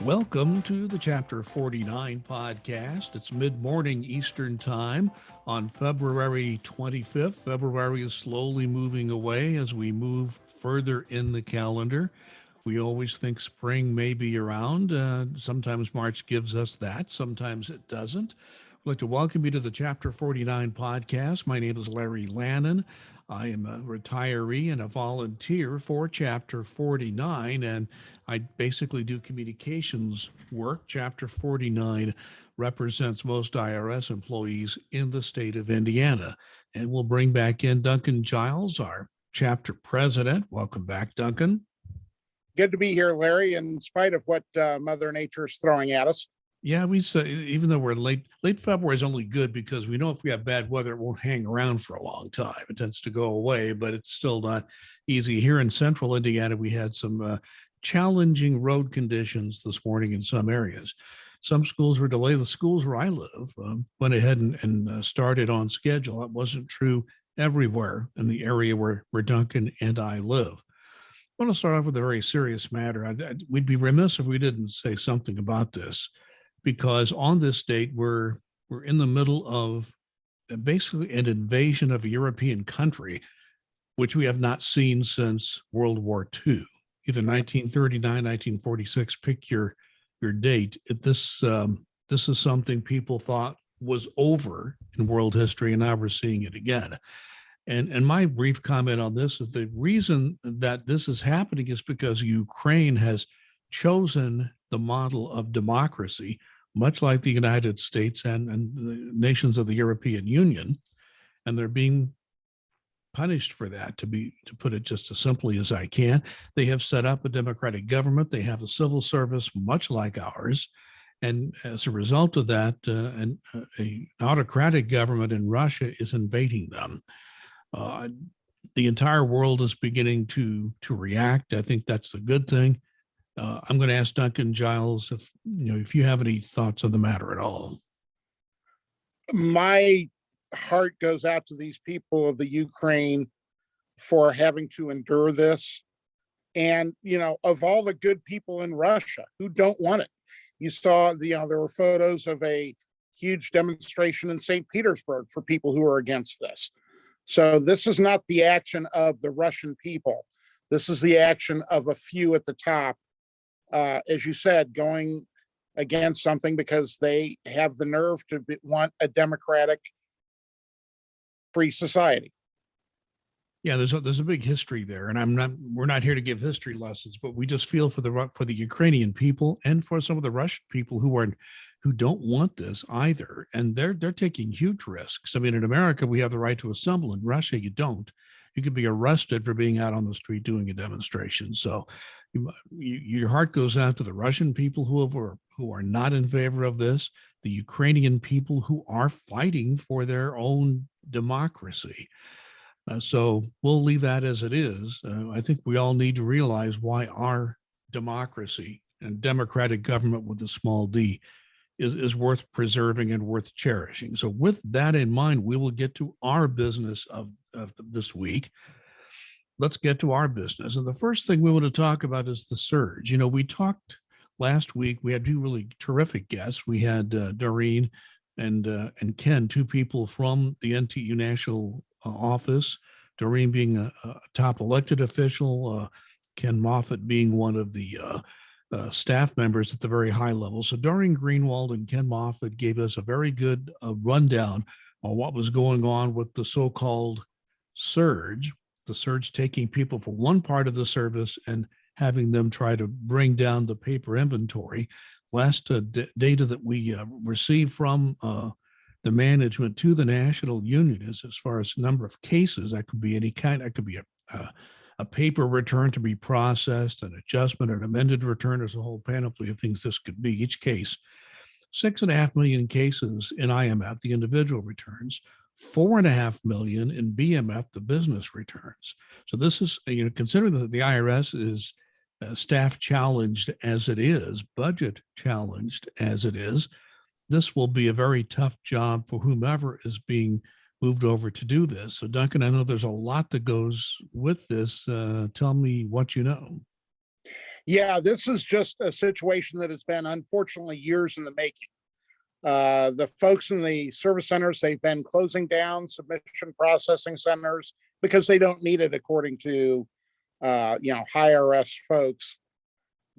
Welcome to the Chapter 49 podcast. It's mid-morning Eastern Time on February 25th. February is slowly moving away as we move further in the calendar. We always think spring may be around. Sometimes March gives us that. Sometimes it doesn't. I'd like to welcome you to the Chapter 49 podcast. My name is Larry Lannan. I am a retiree and a volunteer for Chapter 49, and I basically do communications work. Chapter 49 represents most IRS employees in the state of Indiana. And we'll bring back in Duncan Giles, our chapter president. Welcome back, Duncan. Good to be here, Larry, in spite of what Mother Nature is throwing at us. Yeah, we say even though we're late February is only good because we know if we have bad weather, it won't hang around for a long time. It tends to go away, but it's still not easy. Here in central Indiana, we had some challenging road conditions this morning in some areas. Some schools were delayed. The schools where I live went ahead and started on schedule. That wasn't true everywhere in the area where Duncan and I live. I want to start off with a very serious matter. We'd be remiss if we didn't say something about this, because on this date, we're in the middle of basically an invasion of a European country, which we have not seen since World War II, either 1939, 1946, pick your date. This is something people thought was over in world history, and now we're seeing it again. And my brief comment on this is the reason that this is happening is because Ukraine has chosen the model of democracy, much like the United States and the nations of the European Union, and they're being punished for that, to put it just as simply as I can. They have set up a democratic government. They have a civil service much like ours. And as a result of that, an autocratic government in Russia is invading them. The entire world is beginning to react. I think that's the good thing. I'm going to ask Duncan Giles if you have any thoughts on the matter at all. My heart goes out to these people of the Ukraine for having to endure this. And, of all the good people in Russia who don't want it, you saw, there were photos of a huge demonstration in St. Petersburg for people who are against this. So this is not the action of the Russian people. This is the action of a few at the top, as you said, going against something because they have the nerve to want a democratic, free society. Yeah, there's a big history there, and we're not here to give history lessons, but we just feel for the Ukrainian people and for some of the Russian people who don't want this either, and they're taking huge risks. I mean, in America, we have the right to assemble. In Russia, you don't. You could be arrested for being out on the street doing a demonstration. So your heart goes out to the Russian people who are not in favor of this, the Ukrainian people who are fighting for their own democracy. So we'll leave that as it is. I think we all need to realize why our democracy and democratic government with a small d is worth preserving and worth cherishing. So with that in mind, we will get to our business of this week. Let's get to our business. And the first thing we want to talk about is the surge. We talked last week, we had two really terrific guests. We had Doreen and Ken, two people from the NTU National Office, Doreen being a top elected official, Ken Moffitt being one of the staff members at the very high level. So Doreen Greenwald and Ken Moffitt gave us a very good rundown on what was going on with the so-called surge, the surge taking people from one part of the service and having them try to bring down the paper inventory. Last data that we received from the management to the national union is as far as number of cases. That could be any kind. That could be a paper return to be processed, an adjustment, an amended return. There's a whole panoply of things this could be. Each case, 6.5 million cases in IMF, the individual returns, 4.5 million in BMF, the business returns. So this is, considering that the IRS is staff challenged as it is, budget challenged as it is, this will be a very tough job for whomever is being moved over to do this. So Duncan, I know there's a lot that goes with this. Tell me what you know. Yeah, this is just a situation that has been unfortunately years in the making. The folks in the service centers, they've been closing down submission processing centers because they don't need it according to, high IRS folks,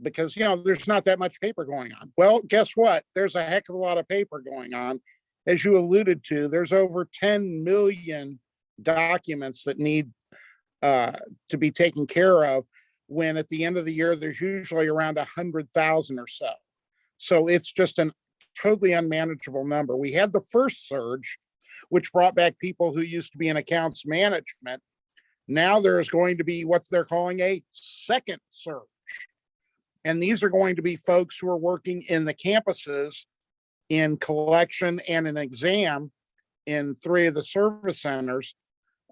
because, there's not that much paper going on. Well, guess what? There's a heck of a lot of paper going on. As you alluded to, there's over 10 million documents that need to be taken care of, when at the end of the year, there's usually around 100,000 or so. So it's just an totally unmanageable number. We had the first surge, which brought back people who used to be in accounts management. Now there's going to be what they're calling a second surge. And these are going to be folks who are working in the campuses in collection and an exam in 3 of the service centers,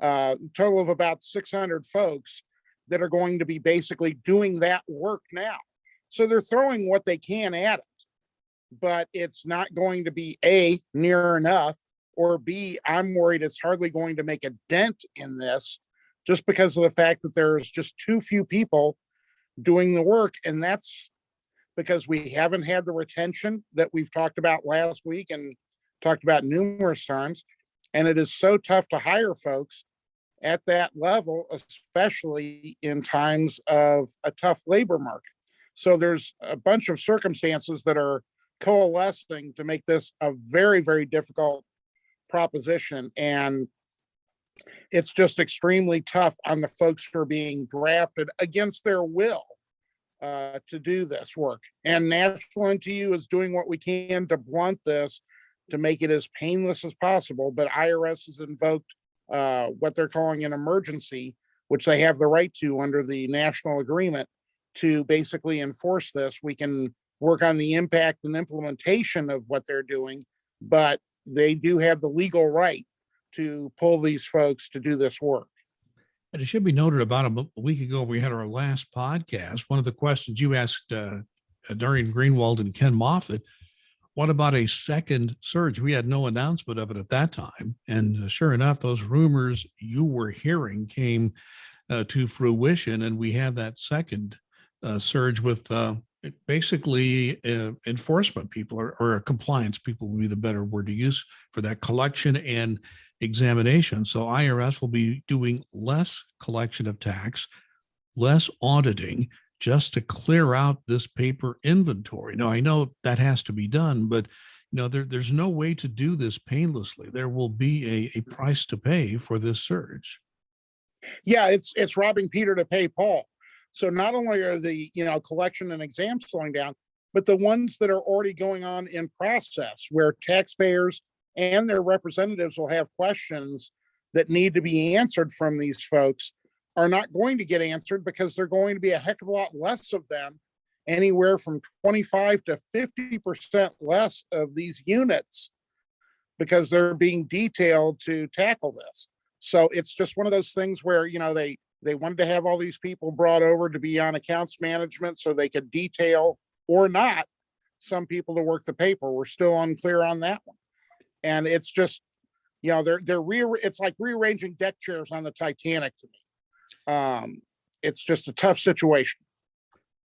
total of about 600 folks that are going to be basically doing that work now. So they're throwing what they can at it, but it's not going to be A, near enough, or B, I'm worried it's hardly going to make a dent in this, just because of the fact that there's just too few people doing the work. And that's because we haven't had the retention that we've talked about last week and talked about numerous times. And it is so tough to hire folks at that level, especially in times of a tough labor market. So there's a bunch of circumstances that are coalescing to make this a very, very difficult proposition. And it's just extremely tough on the folks who are being drafted against their will to do this work. And National NTU is doing what we can to blunt this, to make it as painless as possible. But IRS has invoked what they're calling an emergency, which they have the right to under the national agreement, to basically enforce this. We can work on the impact and implementation of what they're doing, but they do have the legal right to pull these folks to do this work. And it should be noted, about a week ago, we had our last podcast. One of the questions you asked Darian Greenwald and Ken Moffitt, what about a second surge? We had no announcement of it at that time. And sure enough, those rumors you were hearing came to fruition. And we had that second surge with basically enforcement people, or compliance people would be the better word to use for that, collection and examination. So IRS will be doing less collection of tax, less auditing, just to clear out this paper inventory. Now, I know that has to be done, but there's no way to do this painlessly. There will be a price to pay for this surge. Yeah, it's robbing Peter to pay Paul. So not only are the collection and exams slowing down, but the ones that are already going on in process, where taxpayers and their representatives will have questions that need to be answered from these folks, are not going to get answered, because they're going to be a heck of a lot less of them, anywhere from 25 to 50% less of these units, because they're being detailed to tackle this. So it's just one of those things where, they wanted to have all these people brought over to be on accounts management so they could detail or not some people to work the paper. We're still unclear on that one. And it's just, it's like rearranging deck chairs on the Titanic to me. It's just a tough situation.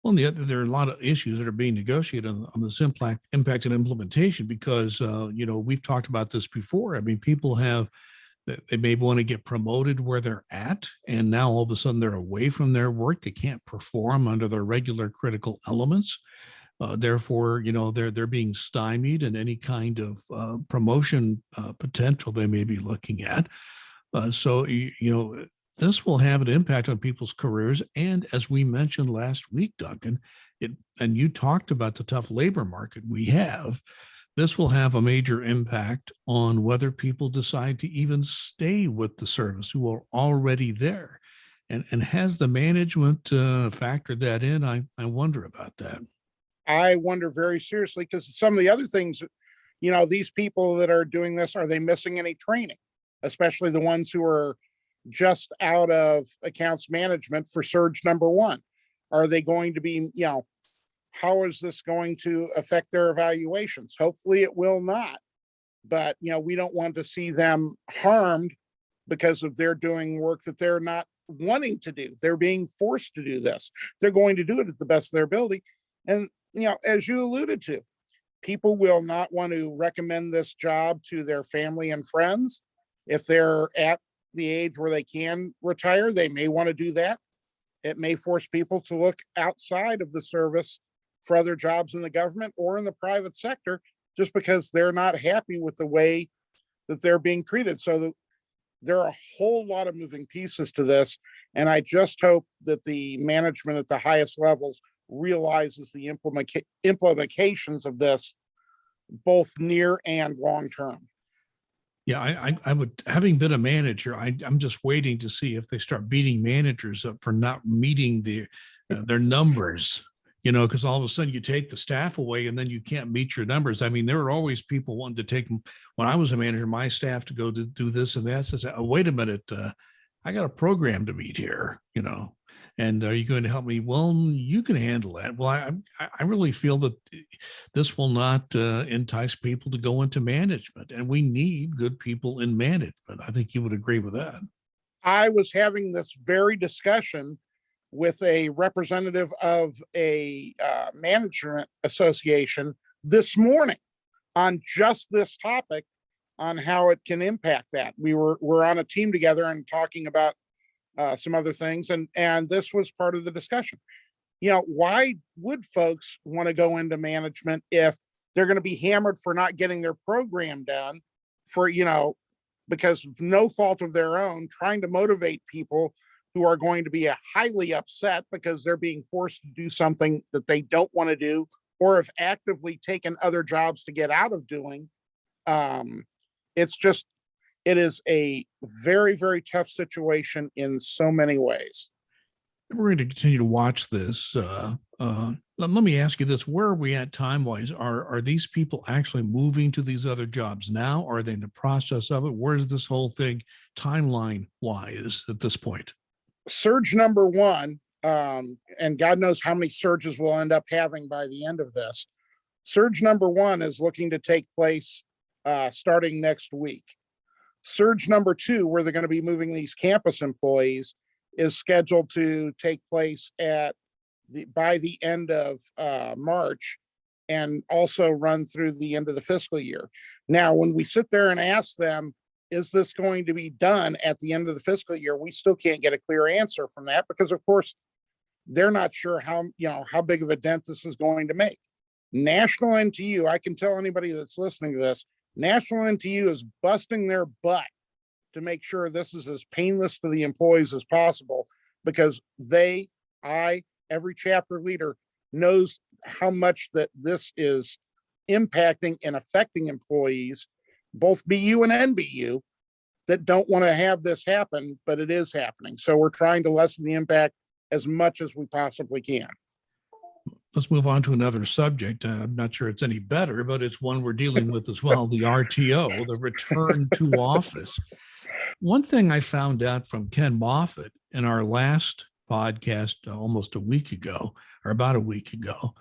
Well, there are a lot of issues that are being negotiated on this impact and implementation, because, we've talked about this before. I mean, people they may want to get promoted where they're at, and now all of a sudden they're away from their work. They can't perform under their regular critical elements. Therefore, they're being stymied in any kind of promotion potential they may be looking at. So this will have an impact on people's careers. And as we mentioned last week, Duncan, and you talked about the tough labor market we have, this will have a major impact on whether people decide to even stay with the service who are already there. And has the management factored that in? I wonder about that. I wonder very seriously, because some of the other things, these people that are doing this, are they missing any training? Especially the ones who are just out of accounts management for surge number 1. Are they going to be, how is this going to affect their evaluations? Hopefully it will not. But, we don't want to see them harmed because of their doing work that they're not wanting to do. They're being forced to do this. They're going to do it at the best of their ability. And, as you alluded to, people will not want to recommend this job to their family and friends. If they're at the age where they can retire, they may want to do that. It may force people to look outside of the service for other jobs in the government or in the private sector, just because they're not happy with the way that they're being treated. So there are a whole lot of moving pieces to this. And I just hope that the management at the highest levels realizes the implications of this, both near and long term. Yeah, I would, having been a manager, I'm just waiting to see if they start beating managers up for not meeting their numbers, because all of a sudden you take the staff away and then you can't meet your numbers. I mean, there were always people wanting to take, when I was a manager, my staff to go to do this and that. Says, oh, wait a minute, I got a program to meet here, and are you going to help me? Well, you can handle that. Well, I really feel that this will not entice people to go into management, and we need good people in management. I think you would agree with that. I was having this very discussion with a representative of a management association this morning on just this topic, on how it can impact that. We're on a team together and talking about some other things, and this was part of the discussion. Why would folks want to go into management if they're going to be hammered for not getting their program done, for because of no fault of their own, trying to motivate people who are going to be highly upset because they're being forced to do something that they don't want to do, or have actively taken other jobs to get out of doing. It is a very, very tough situation in so many ways. We're going to continue to watch this. Let me ask you this: where are we at time-wise? Are these people actually moving to these other jobs now? Are they in the process of it? Where's this whole thing timeline-wise at this point? Surge number one, and God knows how many surges we'll end up having by the end of this. Surge number one is looking to take place starting next week. Surge number two, where they're going to be moving these campus employees, is scheduled to take place by the end of March, and also run through the end of the fiscal year. Now, when we sit there and ask them, is this going to be done at the end of the fiscal year, we still can't get a clear answer from that, because of course they're not sure how big of a dent this is going to make. National NTU, I can tell anybody that's listening to this, National NTU is busting their butt to make sure this is as painless to the employees as possible, because every chapter leader knows how much that this is impacting and affecting employees, both BU and NBU, that don't want to have this happen, but it is happening. So we're trying to lessen the impact as much as we possibly can. Let's move on to another subject. I'm not sure it's any better, but it's one we're dealing with as well, the RTO, the return to office. One thing I found out from Ken Moffat in our last podcast almost a week ago, or about a week ago,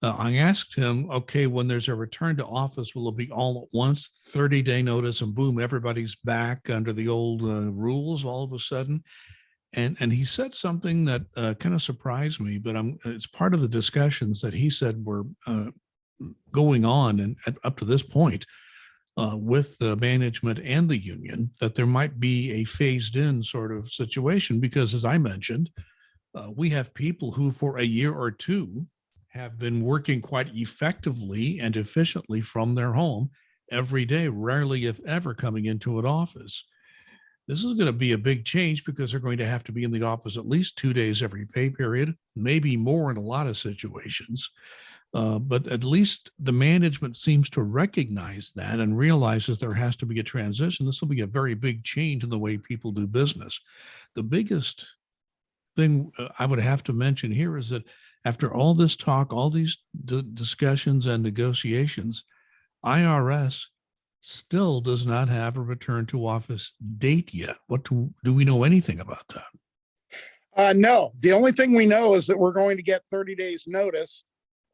I asked him, okay, when there's a return to office, will it be all at once, 30-day notice, and boom, everybody's back under the old rules all of a sudden? And he said something that kind of surprised me, but it's part of the discussions that he said were going on and up to this point with the management and the union, that there might be a phased in sort of situation, because as I mentioned, we have people who for a year or two have been working quite effectively and efficiently from their home every day, rarely if ever coming into an office. This is going to be a big change, because they're going to have to be in the office at least 2 days every pay period, maybe more in a lot of situations. But at least the management seems to recognize that and realizes there has to be a transition. This will be a very big change in the way people do business. The biggest thing I would have to mention here is that after all this talk, all these discussions and negotiations, IRS still does not have a return to office date yet. Do we know anything about that? No, the only thing we know is that we're going to get 30 days notice.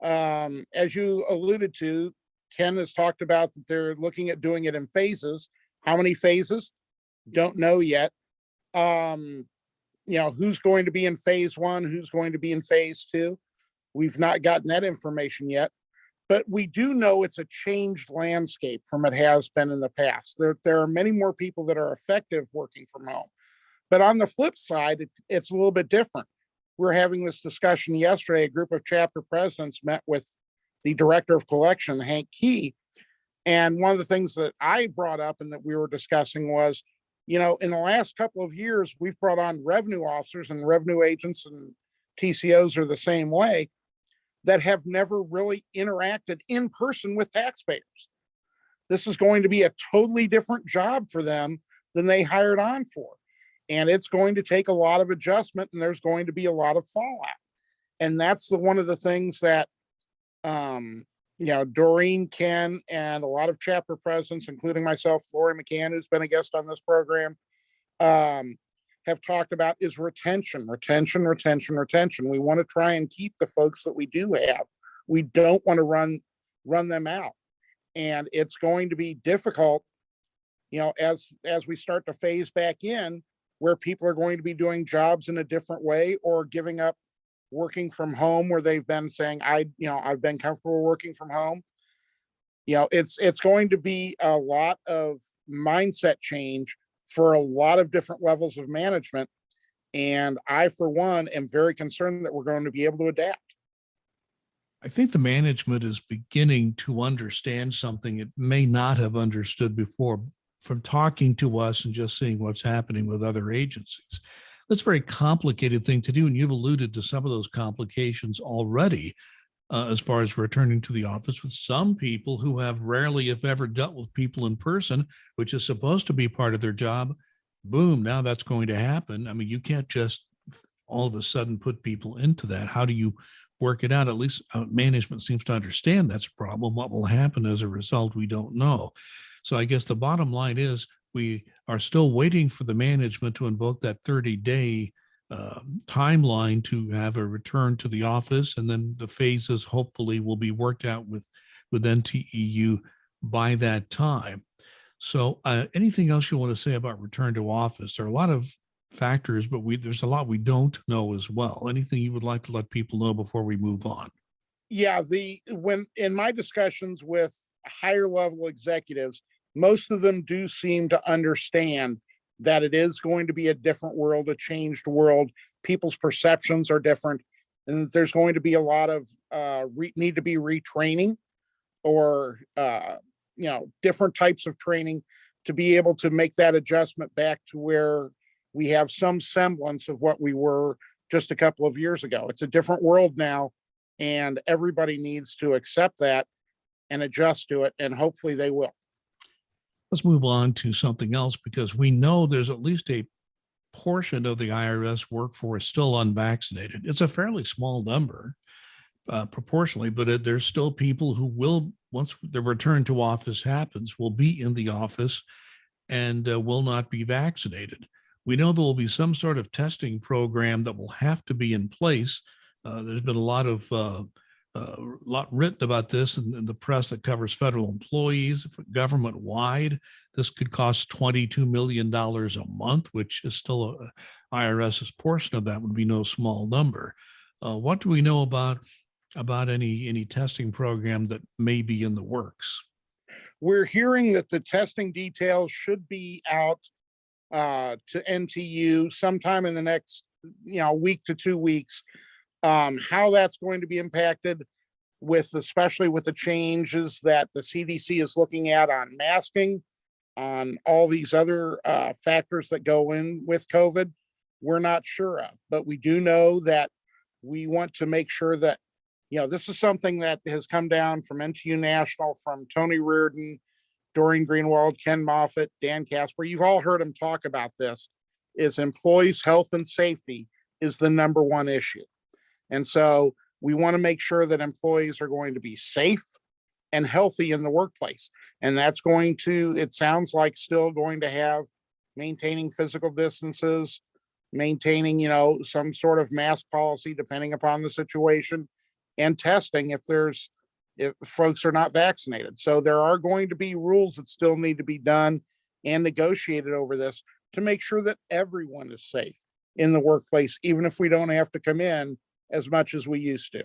As you alluded to, Ken has talked about that they're looking at doing it in phases. How many phases? Don't know yet. who's going to be in phase one, who's going to be in phase two. We've not gotten that information yet, but we do know it's a changed landscape from it has been in the past. There are many more people that are effective working from home. But on the flip side, it's a little bit different. We're having this discussion yesterday. A group of chapter presidents met with the director of collection, Hank Key. And one of the things that I brought up and that we were discussing was, in the last couple of years, we've brought on revenue officers and revenue agents, and TCOs are the same way, that have never really interacted in person with taxpayers. This is going to be a totally different job for them than they hired on for. And it's going to take a lot of adjustment, and there's going to be a lot of fallout. And that's one of the things that, Doreen, Ken, and a lot of chapter presidents, including myself, Lori McCann, who's been a guest on this program, have talked about is retention. We want to try and keep the folks that we do have. We don't want to run them out. And it's going to be difficult, as we start to phase back in, where people are going to be doing jobs in a different way or giving up working from home, where they've been saying, I've been comfortable working from home. It's going to be a lot of mindset change for a lot of different levels of management. And I, for one, am very concerned that we're going to be able to adapt. I think the management is beginning to understand something it may not have understood before from talking to us and just seeing what's happening with other agencies. That's a very complicated thing to do. And you've alluded to some of those complications already, as far as returning to the office, with some people who have rarely, if ever, dealt with people in person, which is supposed to be part of their job. Boom, now that's going to happen. I mean, you can't just all of a sudden put people into that. How do you work it out? At least management seems to understand that's a problem. What will happen as a result, we don't know. So I guess the bottom line is we are still waiting for the management to invoke that 30-day timeline to have a return to the office, and then the phases hopefully will be worked out with NTEU by that time. So anything else you want to say about return to office? There are a lot of factors, but there's a lot we don't know as well. Anything you would like to let people know before we move on? Yeah, when in my discussions with higher level executives, most of them do seem to understand that it is going to be a different world, a changed world. People's perceptions are different, and there's going to be a lot of need to be retraining or different types of training to be able to make that adjustment back to where we have some semblance of what we were just a couple of years ago. It's a different world now, and everybody needs to accept that and adjust to it, and hopefully they will. Let's move on to something else, because we know there's at least a portion of the IRS workforce still unvaccinated. It's a fairly small number proportionally, but there's still people who will, once the return to office happens, will be in the office and will not be vaccinated. We know there will be some sort of testing program that will have to be in place. There's been a lot written about this in the press that covers federal employees, government-wide. This could cost $22 million a month, which is still IRS's portion of that would be no small number. What do we know about any testing program that may be in the works? We're hearing that the testing details should be out to NTU sometime in the next week to 2 weeks. How that's going to be impacted, especially with the changes that the CDC is looking at on masking, on all these other factors that go in with COVID, we're not sure of. But we do know that we want to make sure that, this is something that has come down from NTU National, from Tony Reardon, Doreen Greenwald, Ken Moffitt, Dan Casper. You've all heard them talk about this, is employees' health and safety is the number one issue. And so we want to make sure that employees are going to be safe and healthy in the workplace. And that's going to, it sounds like, still going to have maintaining physical distances, maintaining, some sort of mask policy depending upon the situation, and testing if folks are not vaccinated. So there are going to be rules that still need to be done and negotiated over this to make sure that everyone is safe in the workplace, even if we don't have to come in as much as we used to.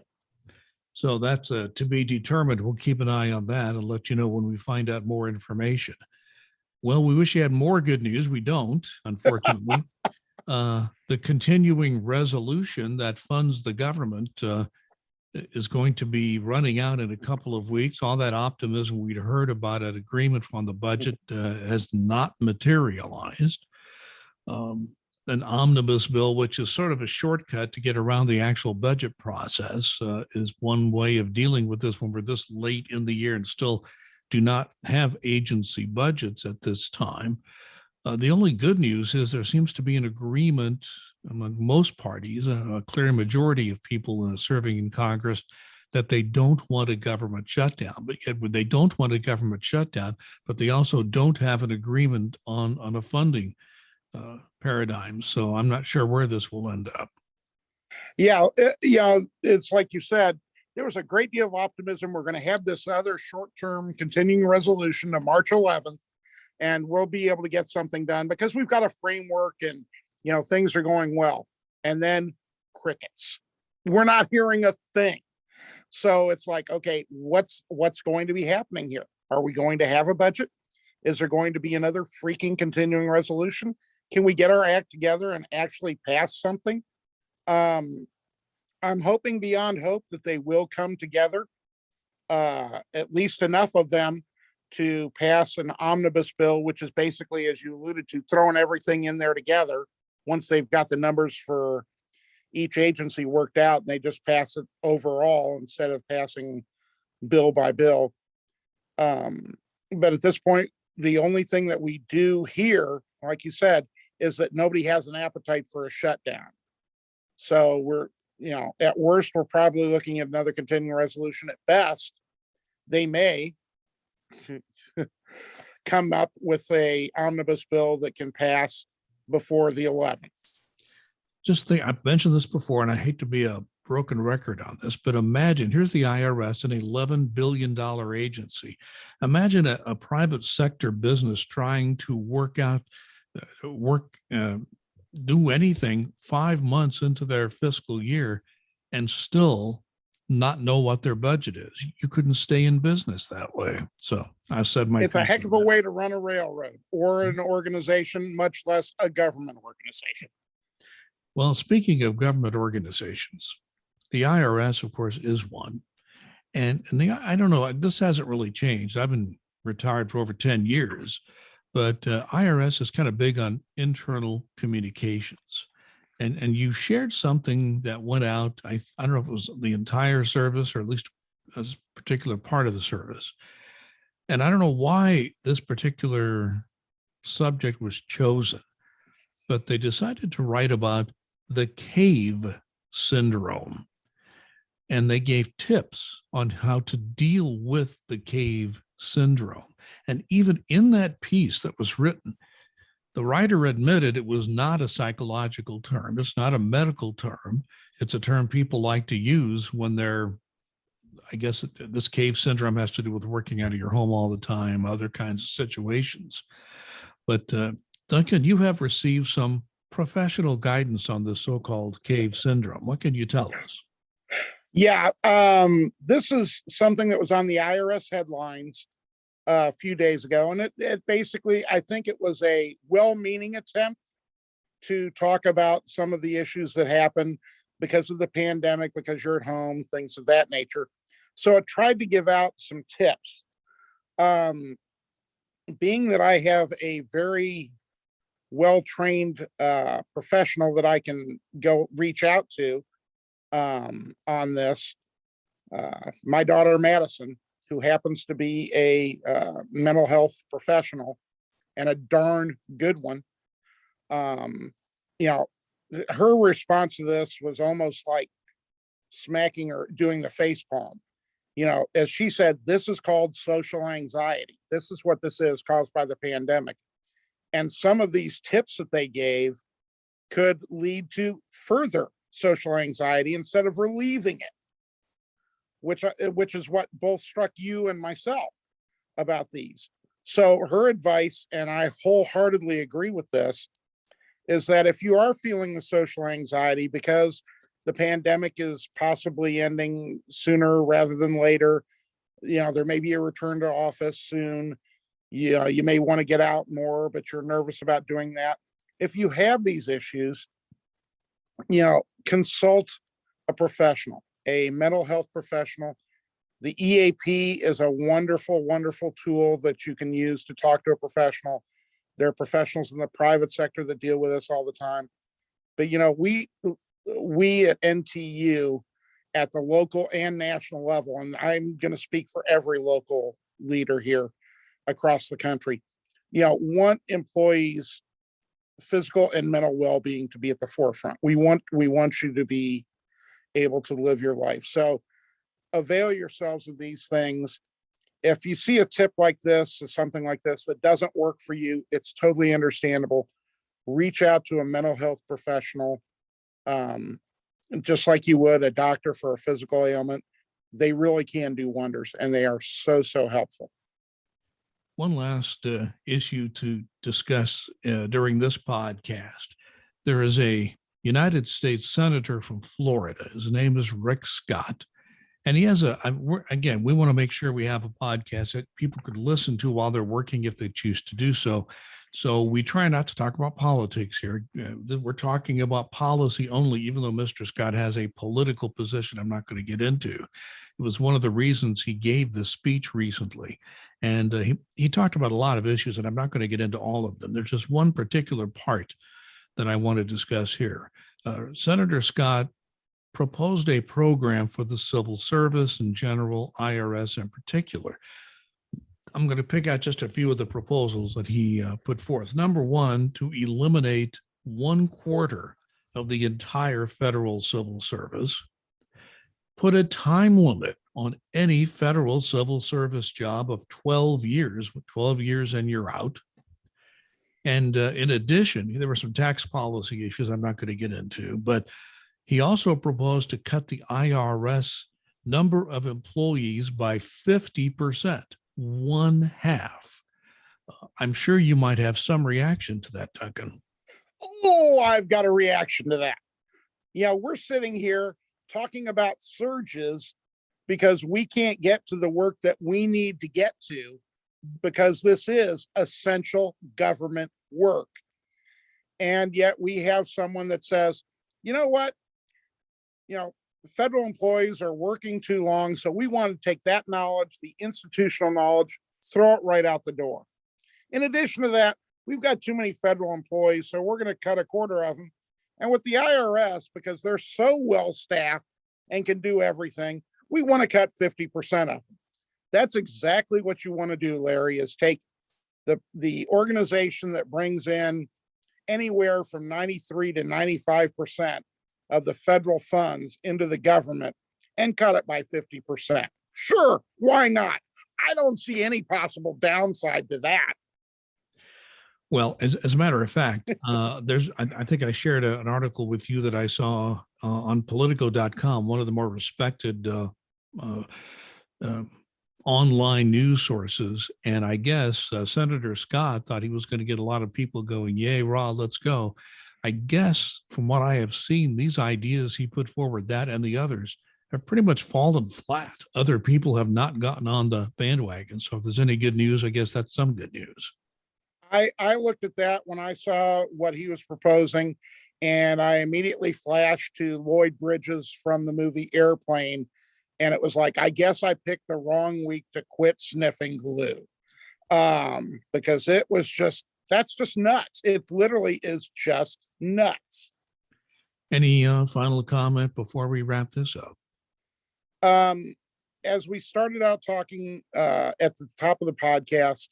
So that's to be determined. We'll keep an eye on that and let you know when we find out more information. Well, we wish you had more good news. We don't, unfortunately. The continuing resolution that funds the government is going to be running out in a couple of weeks. All that optimism we'd heard about an agreement on the budget has not materialized. An omnibus bill, which is sort of a shortcut to get around the actual budget process, is one way of dealing with this when we're this late in the year and still do not have agency budgets at this time. The only good news is there seems to be an agreement among most parties, a clear majority of people serving in Congress, that they don't want a government shutdown. But yet they don't want a government shutdown, but they also don't have an agreement on a funding paradigm. So I'm not sure where this will end up. Yeah, it's like you said, there was a great deal of optimism. We're going to have this other short-term continuing resolution on March 11th, and we'll be able to get something done because we've got a framework and, things are going well. And then crickets. We're not hearing a thing. So it's like, okay, what's going to be happening here? Are we going to have a budget? Is there going to be another freaking continuing resolution? Can we get our act together and actually pass something? I'm hoping beyond hope that they will come together, at least enough of them to pass an omnibus bill, which is basically, as you alluded to, throwing everything in there together once they've got the numbers for each agency worked out, and they just pass it overall instead of passing bill by bill. But at this point, the only thing that we do here, like you said, is that nobody has an appetite for a shutdown. So we're, at worst, we're probably looking at another continuing resolution. At best, they may come up with a omnibus bill that can pass before the 11th. Just think, I've mentioned this before, and I hate to be a broken record on this, but imagine here's the IRS, an $11 billion agency. Imagine a private sector business trying to do anything 5 months into their fiscal year and still not know what their budget is. You couldn't stay in business that way. So I said it's a heck of a way to run a railroad or an organization, much less a government organization. Well, speaking of government organizations, the IRS, of course, is one. And I don't know, this hasn't really changed. I've been retired for over 10 years, but IRS is kind of big on internal communications. And you shared something that went out, I don't know if it was the entire service or at least a particular part of the service. And I don't know why this particular subject was chosen, but they decided to write about the cave syndrome. And they gave tips on how to deal with the cave syndrome. And even in that piece that was written, the writer admitted it was not a psychological term. It's not a medical term. It's a term people like to use when they're, I guess this cave syndrome has to do with working out of your home all the time, other kinds of situations. But Duncan, you have received some professional guidance on this so-called cave syndrome. What can you tell us? Yeah, this is something that was on the IRS headlines a few days ago, and it basically, I think it was a well-meaning attempt to talk about some of the issues that happen because of the pandemic, because you're at home, things of that nature. So it tried to give out some tips. Being that I have a very well-trained professional that I can go reach out to on this, my daughter Madison, who happens to be a mental health professional and a darn good one. Her response to this was almost like smacking or doing the face palm. As she said, this is called social anxiety. This is what this is, caused by the pandemic. And some of these tips that they gave could lead to further social anxiety instead of relieving it, which is what both struck you and myself about these. So her advice, and I wholeheartedly agree with this, is that if you are feeling the social anxiety because the pandemic is possibly ending sooner rather than later, there may be a return to office soon. You may want to get out more, but you're nervous about doing that. If you have these issues, consult a professional, a mental health professional. The EAP is a wonderful, wonderful tool that you can use to talk to a professional. There are professionals in the private sector that deal with this all the time. But we at NTU at the local and national level, and I'm going to speak for every local leader here across the country, want employees' physical and mental well-being to be at the forefront. We want you to be able to live your life. So avail yourselves of these things. If you see a tip like this or something like this that doesn't work for you, it's totally understandable. Reach out to a mental health professional, just like you would a doctor for a physical ailment. They really can do wonders, and they are so, so helpful. One last issue to discuss during this podcast. There is a United States Senator from Florida. His name is Rick Scott. And he has again, we want to make sure we have a podcast that people could listen to while they're working if they choose to do so. So we try not to talk about politics here. We're talking about policy only, even though Mr. Scott has a political position I'm not going to get into. It was one of the reasons he gave this speech recently. And he talked about a lot of issues, and I'm not going to get into all of them. There's just one particular part that I want to discuss here. Senator Scott proposed a program for the civil service in general, IRS in particular. I'm going to pick out just a few of the proposals that he put forth. Number one, to eliminate 1/4 of the entire federal civil service. Put a time limit on any federal civil service job of 12 years, 12 years and you're out. And in addition, there were some tax policy issues I'm not going to get into, but he also proposed to cut the IRS number of employees by 50%, 1/2. I'm sure you might have some reaction to that, Duncan. Oh, I've got a reaction to that. We're sitting here talking about surges because we can't get to the work that we need to get to because this is essential government work. And yet we have someone that says, you know what? Federal employees are working too long, so we want to take that knowledge, the institutional knowledge, throw it right out the door. In addition to that, we've got too many federal employees, so we're going to cut 1/4 of them. And with the IRS, because they're so well staffed and can do everything, we want to cut 50% of them. That's exactly what you want to do, Larry, is take the organization that brings in anywhere from 93 to 95% of the federal funds into the government and cut it by 50%. Sure, why not? I don't see any possible downside to that. Well, as a matter of fact, I think I shared an article with you that I saw on Politico.com, one of the more respected online news sources. And I guess Senator Scott thought he was going to get a lot of people going, yay, rah, let's go. I guess from what I have seen, these ideas he put forward, that and the others, have pretty much fallen flat. Other people have not gotten on the bandwagon. So if there's any good news, I guess that's some good news. I looked at that when I saw what he was proposing, and I immediately flashed to Lloyd Bridges from the movie Airplane. And it was like, I guess I picked the wrong week to quit sniffing glue. Because it was that's just nuts. It literally is just nuts. Any final comment before we wrap this up? As we started out talking at the top of the podcast,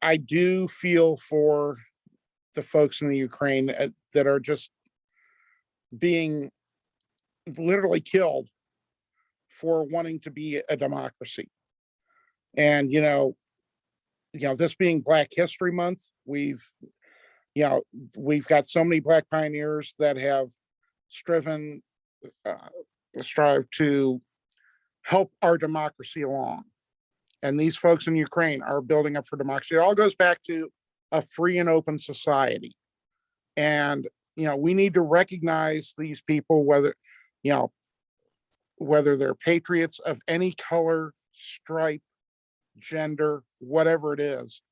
I do feel for the folks in the Ukraine that are just being literally killed for wanting to be a democracy. And this being Black History Month, we've got so many Black pioneers that have strive to help our democracy along. And these folks in Ukraine are building up for democracy. It all goes back to a free and open society. And, we need to recognize these people, you know, whether they're patriots of any color, stripe, gender, whatever it is,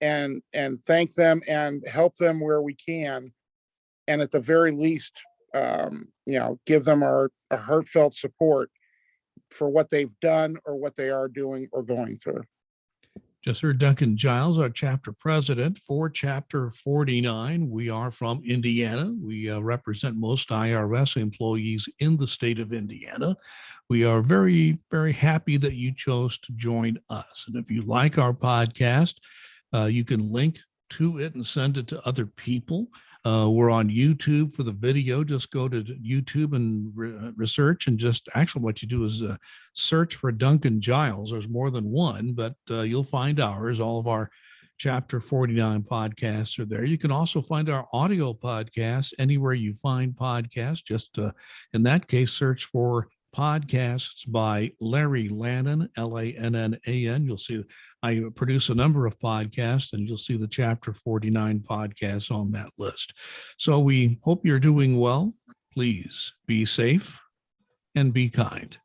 and thank them and help them where we can. And at the very least, give them our heartfelt support for what they've done or what they are doing or going through. Just heard Duncan Giles, our chapter president for Chapter 49. We are from Indiana. We represent most IRS employees in the state of Indiana. We are very, very happy that you chose to join us. And if you like our podcast, you can link to it and send it to other people. We're on YouTube for the video. Just go to YouTube and research, and just actually what you do is search for Duncan Giles. There's more than one, but you'll find ours. All of our Chapter 49 podcasts are there. You can also find our audio podcasts anywhere you find podcasts. Just in that case, search for podcasts by Larry Lannan, Lannan. You'll see I produce a number of podcasts, and you'll see the Chapter 49 podcasts on that list. So we hope you're doing well. Please be safe and be kind.